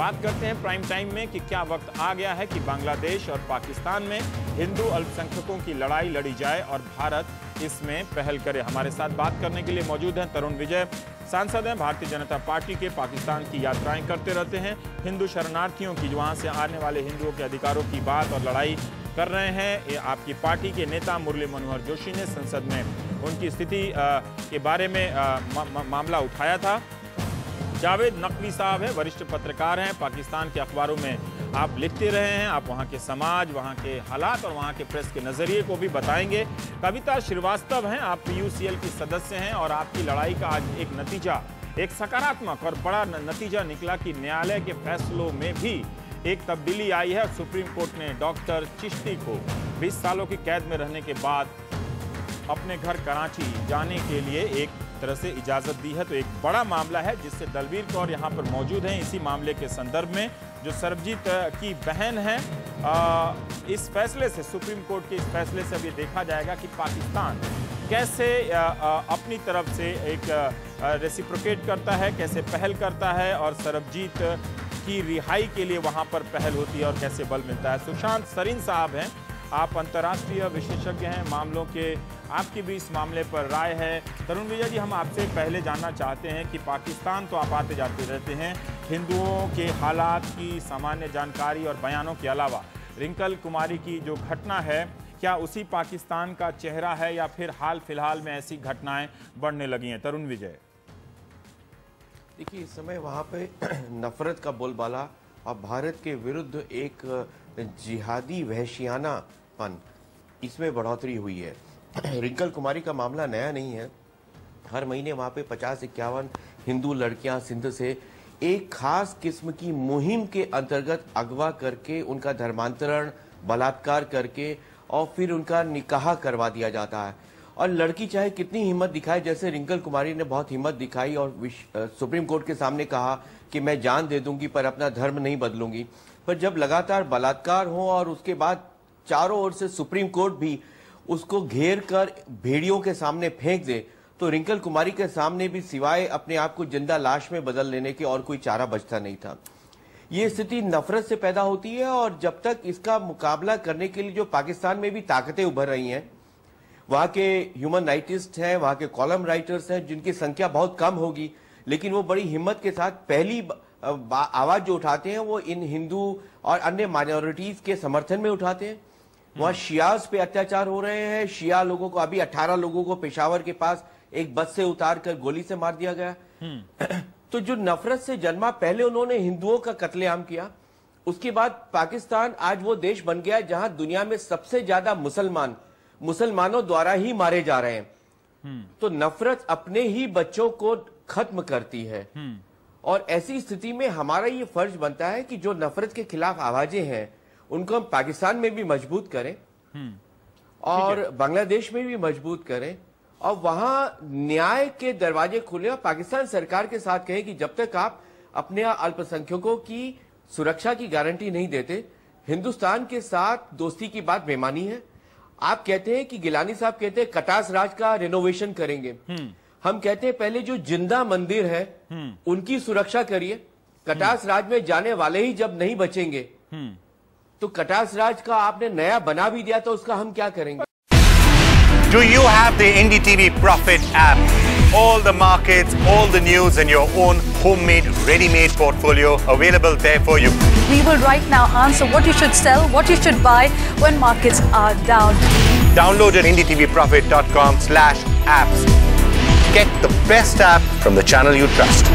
बात करते हैं प्राइम टाइम में कि क्या वक्त आ गया है कि बांग्लादेश और पाकिस्तान में हिंदू अल्पसंख्यकों की लड़ाई लड़ी जाए और भारत इसमें पहल करे। हमारे साथ बात करने के लिए मौजूद हैं तरुण विजय, सांसद हैं, भारतीय जनता पार्टी के, पाकिस्तान की यात्राएं करते रहते हैं, हिंदू शरणार्थियों की, वहां से आने वाले हिंदुओं के अधिकारों की बात और लड़ाई कर रहे हैं। ये आपकी पार्टी के नेता मुरली मनोहर जोशी ने संसद में उनकी स्थिति के बारे में मामला उठाया था। जावेद नकवी साहब हैं, वरिष्ठ पत्रकार हैं, पाकिस्तान के अखबारों में आप लिखते रहे हैं, आप वहां के समाज, वहां के हालात और वहां के प्रेस के नज़रिए को भी बताएंगे। कविता श्रीवास्तव हैं, आप PUCL की सदस्य हैं और आपकी लड़ाई का आज एक नतीजा, एक सकारात्मक और बड़ा नतीजा निकला कि न्यायालय के फैसलों में भी एक तब्दीली आई है। सुप्रीम कोर्ट ने डॉक्टर चिश्ती को 20 सालों की कैद में रहने के बाद अपने घर कराची जाने के लिए एक तरह से इजाज़त दी है। तो एक बड़ा मामला है जिससे दलवीर कौर यहाँ पर मौजूद हैं इसी मामले के संदर्भ में, जो सरबजीत की बहन है। इस फैसले से, सुप्रीम कोर्ट के इस फैसले से अब ये देखा जाएगा कि पाकिस्तान कैसे अपनी तरफ से एक रेसिप्रोकेट करता है, कैसे पहल करता है और सरबजीत की रिहाई के लिए वहाँ पर पहल होती है और कैसे बल मिलता है। सुशांत सरीन साहब हैं, आप अंतर्राष्ट्रीय विशेषज्ञ हैं मामलों के, आपकी भी इस मामले पर राय है। तरुण विजय जी, हम आपसे पहले जानना चाहते हैं कि पाकिस्तान तो आप आते जाते रहते हैं, हिंदुओं के हालात की सामान्य जानकारी और बयानों के अलावा रिंकल कुमारी की जो घटना है, क्या उसी पाकिस्तान का चेहरा है या फिर हाल फिलहाल में ऐसी घटनाएं बढ़ने लगी हैं? तरुण विजय। देखिए, इस समय वहाँ पे नफरत का बोलबाला और भारत के विरुद्ध एक जिहादी वहशियानापन, इसमें बढ़ोतरी हुई है। रिंकल कुमारी का मामला नया नहीं है। हर महीने वहाँ पे 50-51 हिंदू लड़कियां सिंध से एक खास किस्म की मुहिम के अंतर्गत अगवा करके उनका धर्मांतरण, बलात्कार करके और फिर उनका निकाह करवा दिया जाता है। और लड़की चाहे कितनी हिम्मत दिखाए, जैसे रिंकल कुमारी ने बहुत हिम्मत दिखाई और सुप्रीम कोर्ट के सामने कहा कि मैं जान दे दूंगी पर अपना धर्म नहीं बदलूंगी, पर जब लगातार बलात्कार हो और उसके बाद चारों ओर से सुप्रीम कोर्ट भी उसको घेर कर भेड़ियों के सामने फेंक दे, तो रिंकल कुमारी के सामने भी सिवाय अपने आप को जिंदा लाश में बदल लेने के और कोई चारा बचता नहीं था। ये स्थिति नफरत से पैदा होती है और जब तक इसका मुकाबला करने के लिए जो पाकिस्तान में भी ताकतें उभर रही हैं, वहां के ह्यूमन राइटिस्ट हैं, वहां के कॉलम राइटर्स हैं, जिनकी संख्या बहुत कम होगी, लेकिन वो बड़ी हिम्मत के साथ पहली आवाज जो उठाते हैं वो इन हिंदू और अन्य माइनॉरिटीज के समर्थन में उठाते हैं। वहां शियाज पे अत्याचार हो रहे हैं। शिया लोगों को, अभी 18 लोगों को पेशावर के पास एक बस से उतार कर गोली से मार दिया गया। तो जो नफरत से जन्मा, पहले उन्होंने हिंदुओं का कत्लेआम किया, उसके बाद पाकिस्तान आज वो देश बन गया जहां दुनिया में सबसे ज्यादा मुसलमानों द्वारा ही मारे जा रहे हैं। तो नफरत अपने ही बच्चों को खत्म करती है और ऐसी स्थिति में हमारा ये फर्ज बनता है कि जो नफरत के खिलाफ आवाजें हैं उनको हम पाकिस्तान में भी मजबूत करें और बांग्लादेश में भी मजबूत करें और वहां न्याय के दरवाजे खुले और पाकिस्तान सरकार के साथ कहें कि जब तक आप अपने अल्पसंख्यकों की सुरक्षा की गारंटी नहीं देते, हिंदुस्तान के साथ दोस्ती की बात बेमानी है। आप कहते हैं कि गिलानी साहब कहते हैं कटास राज का रिनोवेशन करेंगे, हम कहते हैं पहले जो जिंदा मंदिर है उनकी सुरक्षा करिए। कटास राज में जाने वाले ही जब नहीं बचेंगे तो कटास राज का आपने नया बना भी दिया तो उसका हम क्या करेंगे? Do you have the NDTV Profit app? All the markets, all the news and your own homemade, ready-made portfolio available there for you. We will right now answer what you should sell, what you should buy when markets are down. Download at ndtvprofit.com/apps. Get the best app from the channel you trust.